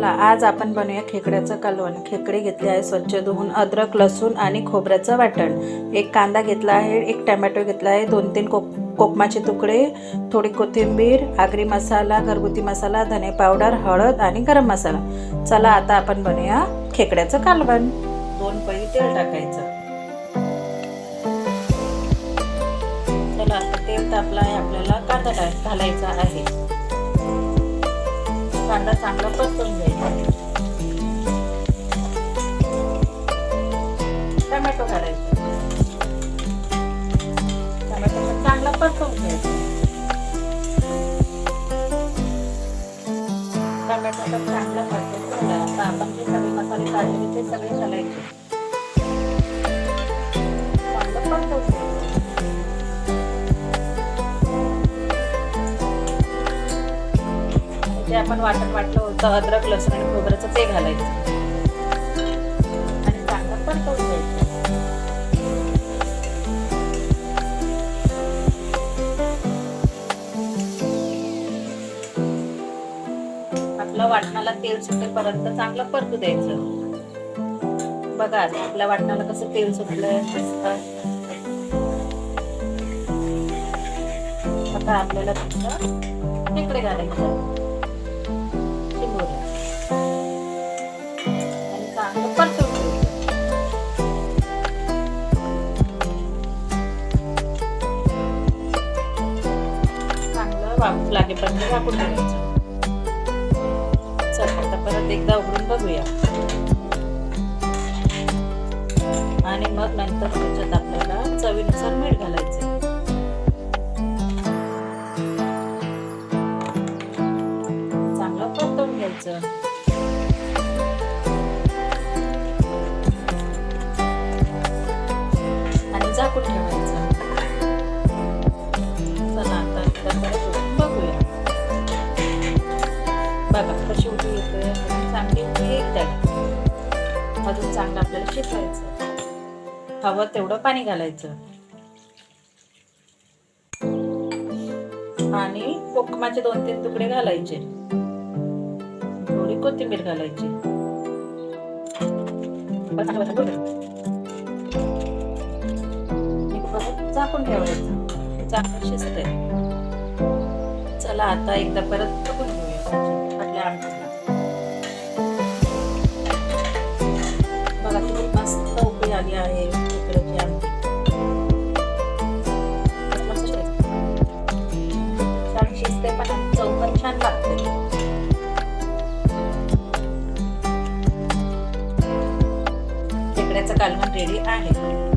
चला आज आपण बनवूया खेकड्याचं कालवण। खेकडे घेतले आहे स्वच्छ धुवून, अद्रक लसूण आणि खोबऱ्याचं वाटण, एक कांदा घेतला आहे, एक टोमॅटो घेतला आहे, 2-3 कोकमाचे तुकडे, थोडी कोथिंबीर, आगरी मसाला, घरगुती मसाला, धने पावडर, हळद आणि गरम मसाला। चला आता आपण बनवूया खेकड्याचं कालवण। 2 पळी तेल टाकायचं। चला आता तेल तापलं आहे, आपल्याला कांदा घालायचा आहे। कांदा चांगला परतून घ्यायचा। टोमॅटो घालायचा। टोमॅटो पण चांगला परतून घ्यायचा। टोमॅटो पण चांगला परतून झाला। आता आपण जे सगळे मसाले काढलेले ते सगळे घालायचे। चांगलं परतून घ्यायचं। जे आपण वाटण वाटलं होतं अद्रक लसूण आणि खोबऱ्याचं ते घालायचं आणि चांगलं परतवून घ्यायचं। आपल्या वाटणाला तेल सुटेपर्यंत चांगलं परतू द्यायचं। बघा आपल्या वाटणाला कसं तेल सुटलंय मस्त। आता आपल्याला तिथं खेकडे घालायचं आणि चांगलं परतून घ्यायचं। चांगलं वाफ लागेपर्यंत झाकून ठेवायचं। चला आता परत एकदा उघडून बघूया आणि मग नंतर त्याच्यात आपल्याला चवीनुसार मीठ घालायचं। चांगलं परतून घ्यायचं आणि झाकून ठेवायचं। चला आता बघूया। बघा कशी उभी येते, चांगली उभी येईल त्याला। अजून चांगलं आपल्याला शिजवायचं। हवं तेवढं पाणी घालायचं आणि कोकमाचे 2-3 तुकडे घालायचे, थोडी कोथिंबीर घालायची। झाकून ठेवायचं, चांगलं शिजतंय। चला आता एकदा परत बघून घेऊया आपल्या आमटीला। बघा किती मस्त उकळी आली आहे खेकड्याची आमटी। छान शिजते पण चव पण छान लागते। खेकड्याचं कालवण रेडी आहे।